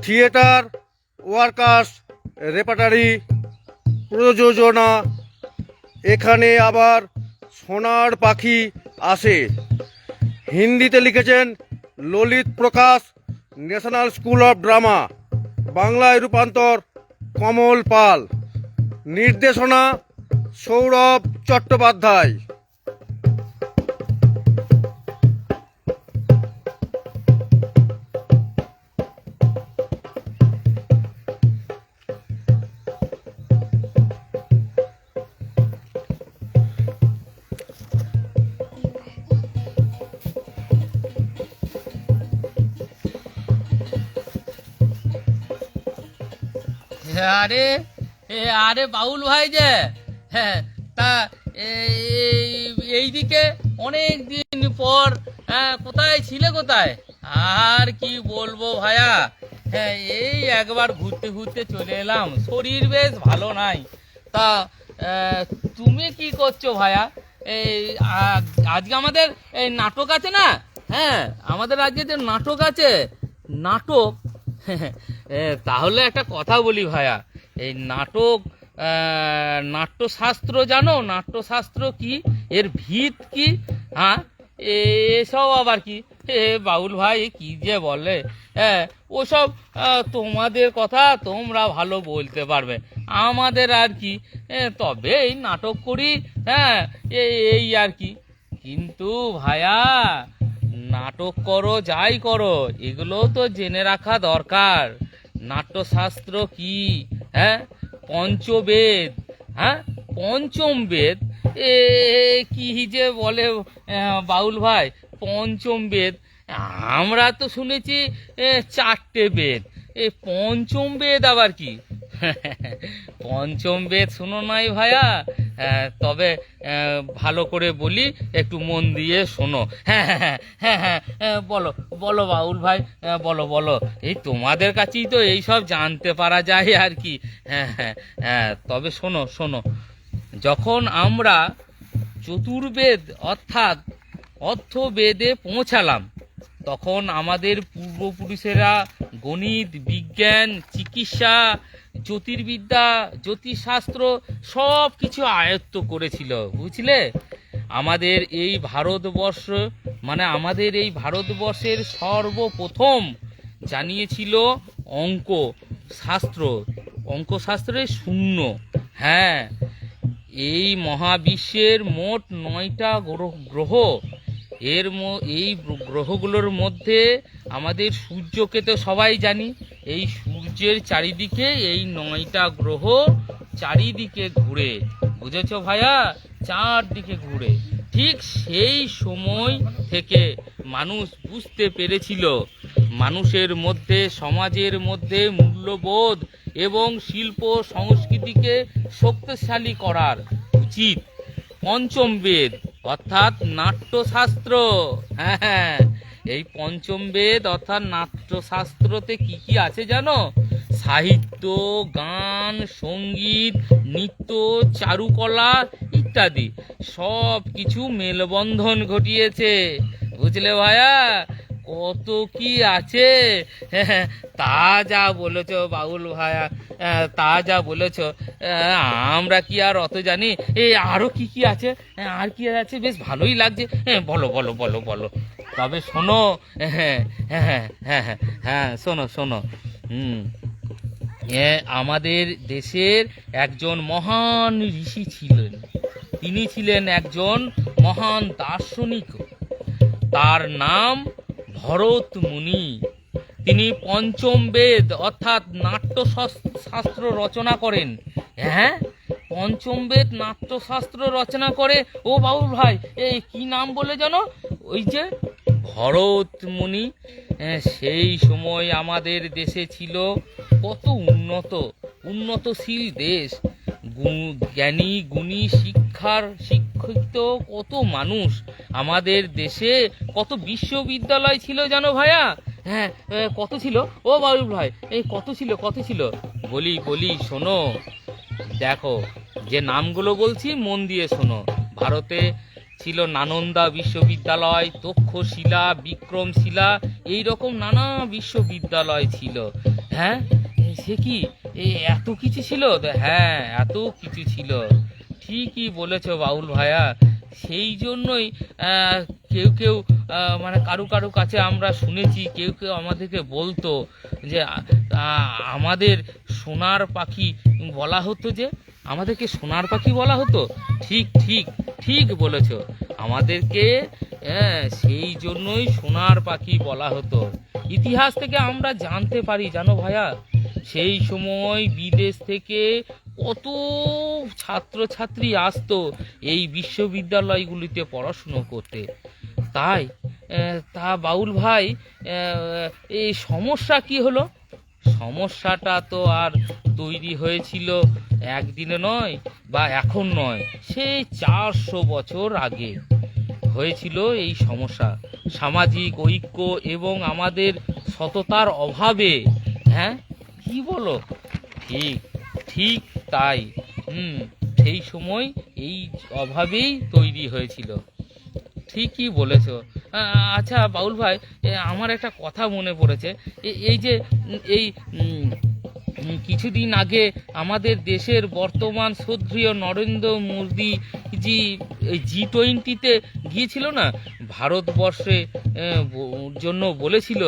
Theatre workers repertory প্রযোজনা। এখানে আবার সোনার পাখি আসে। হিন্দিতে লিখেছেন ললিত প্রকাশ, ন্যাশনাল স্কুল অফ ড্রামা। বাংলায় রূপান্তর কমল পাল। নির্দেশনা সৌরভ চট্টোপাধ্যায়। আরে আরে বাউল ভাই যে, হ্যাঁ তা এইদিকে অনেক দিন পর কোথায় ছিলে কোথায়? আর কি বলবো ভাইয়া, হ্যাঁ এই একবার ঘুরতে ঘুরতে চলে এলাম, শরীর বেশ ভালো নাই। তা তুমি কি করছো ভাইয়া? এই আজকে আমাদের এই নাটক আছে না? হ্যাঁ আমাদের আজকে যে নাটক আছে, নাটক তাহলে একটা কথা বলি ভাইয়া, এই নাটক নাট্যশাস্ত্র জানো? নাট্যশাস্ত্র কি, এর ভিত কি? হ্যাঁ এসব আবার কি? বাউল ভাই কি যে বলে, ওসব তোমাদের কথা তোমরা ভালো বলতে পারবে, আমাদের আর কি। তবে এই নাটক করি, হ্যাঁ এই আর কি। কিন্তু ভাইয়া নাটক করো যাই করো, এগুলো তো জেনে রাখা দরকার। নাট্যশাস্ত্র কি? হ্যাঁ পঞ্চবেদ, হ্যাঁ পঞ্চম বেদ, কি যে বলে বাউল ভাই, পঞ্চম বেদ। আমরা তো শুনেছি চারটে বেদ, পঞ্চম বেদ আবার কি? পঞ্চম বেদ শুনো নাই ভাইয়া? তবে ভালো করে বলি, একটু মন দিয়ে শোনো। হ্যাঁ হ্যাঁ হ্যাঁ হ্যাঁ হ্যাঁ বলো বলো বাউল ভাই, বলো বলো। এই তোমাদের কাছেই তো এইসব জানতে পারা যায় আর কি। হ্যাঁ হ্যাঁ হ্যাঁ তবে শোনো শোনো, যখন আমরা চতুর্বেদ অর্থাৎ অর্থবেদে পৌঁছালাম, তখন আমাদের পূর্বপুরুষেরা গণিত, বিজ্ঞান, চিকিৎসা, জ্যোতির্বিদ্যা, জ্যোতিষশাস্ত্র সব কিছু আয়ত্ত করেছিল, বুঝলে? আমাদের এই ভারতবর্ষ, মানে আমাদের এই ভারতবর্ষের সর্বপ্রথম জানিয়েছিল অঙ্ক শাস্ত্র, অঙ্কশাস্ত্রের শূন্য। হ্যাঁ এই মহাবিশ্বের মোট 9টা গ্রহ, এই গ্রহগুলোর মধ্যে আমাদের সূর্যকে তো সবাই জানি, এই সূর্যের চারিদিকে এই 9টা গ্রহ চারিদিকে ঘুরে, বুঝেছো ভাইয়া? চারদিকে ঘুরে। ঠিক সেই সময় থেকে মানুষ বুঝতে পেরেছিল মানুষের মধ্যে, সমাজের মধ্যে মূল্যবোধ এবং শিল্প সংস্কৃতিকে শক্তিশালী করার উচিত পঞ্চম বেদ অর্থাৎ নাট্যশাস্ত্র। হ্যাঁ এই পঞ্চম বেদ অর্থাৎ নাট্যশাস্ত্রতে কি কি আছে জানো? সাহিত্য, গান, সঙ্গীত, নৃত্য, চারুকলা ইত্যাদি সব কিছু মেলবন্ধন ঘটিয়েছে, বুঝলে ভাইয়া? কত কি আছে, তা যা বলেছ বাউল ভাইয়া, তা যা বলেছ, আমরা কি আর অত জানি? আরো কি কি আছে, আর কি আছে, বেশ ভালোই লাগছে। বলো বলো বলো বলো। তবে শোনো, হ্যাঁ হ্যাঁ হ্যাঁ হ্যাঁ হ্যাঁ শোনো শোনো। আমাদের দেশের একজন মহান ঋষি ছিলেন, তিনি ছিলেন একজন মহান দার্শনিক, তার নাম ভরত মুনি। তিনি পঞ্চম বেদ অর্থাৎ নাট্যশাস্ত্র রচনা করেন। হ্যাঁ পঞ্চম বেদ নাট্যশাস্ত্র রচনা করে। ও বাবুল ভাই, এই কি নাম বলে জানো? ওই যে ভরত মুনি। সেই সময় আমাদের দেশে ছিল কত উন্নতশীল দেশ, জ্ঞানী গুণী শিক্ষিত কত মানুষ। আমাদের দেশে কত বিশ্ববিদ্যালয় ছিল জানো ভাইয়া? হ্যাঁ কত ছিল ও বাবুল ভাই, এই কত ছিল বলি শোনো। দেখো যে নামগুলো বলছি মন দিয়ে শোনো। ভারতে ছিল নালন্দা বিশ্ববিদ্যালয়, তক্ষশিলা, বিক্রমশিলা, এই রকম নানা বিশ্ববিদ্যালয় ছিল। হ্যাঁ, সে কি এত কিছু ছিল? হ্যাঁ, এত কিছু ছিল। ঠিকই বলেছো বাউল ভাইয়া। সেই জন্যই কেউ কেউ মানে কারু কারু কাছে আমরা শুনেছি, কেউ কেউ আমাদেরকে বলতো যে আমাদের সোনার পাখি বলা হতো, যে আমাদেরকে সোনার পাখি বলা হতো। ঠিক ঠিক ঠিক বলেছো, আমাদেরকে সেই জন্যই সোনার পাখি বলা হতো। ইতিহাস থেকে আমরা জানতে পারি জানো ভাইয়া, সেই সময় বিদেশ থেকে কত ছাত্রছাত্রী আসতো এই বিশ্ববিদ্যালয়গুলিতে পড়াশুনো করতে। তাই তা বাউল ভাই, এই সমস্যা কি হলো? সমস্যাটা তো আর তৈরি হয়েছিল একদিনে নয় বা এখন নয়, সেই 400 বছর আগে হয়েছিল এই সমস্যা। সামাজিক ঐক্য এবং আমাদের সততার অভাবে। হ্যাঁ, কি বলো? ঠিক ঠিক তাই। সেই সময় এই অভাবেই তৈরি হয়েছিল। ঠিকই বলেছ। আচ্ছা বাউল ভাই, আমার একটা কথা মনে পড়েছে। এই যে এই কিছুদিন আগে আমাদের দেশের বর্তমান শ্রদ্ধেয় নরেন্দ্র মোদী জি G20-তে গিয়েছিল না, ভারতবর্ষে জন্য বলেছিল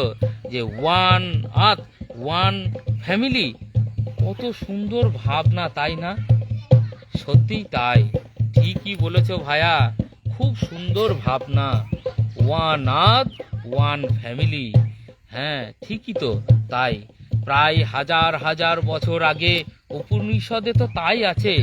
যে ওয়ান আর্থ ওয়ান ফ্যামিলি। কত সুন্দর ভাবনা, তাই না? সত্যিই তাই, ঠিকই বলেছো ভাইয়া, খুব সুন্দর ভাবনা। ওয়ান আর্থ ওয়ান ফ্যামিলি। হ্যাঁ, ঠিকই তো তাই। প্রায় হাজার হাজার বছর আগে উপনিষদে তো তাই আছে।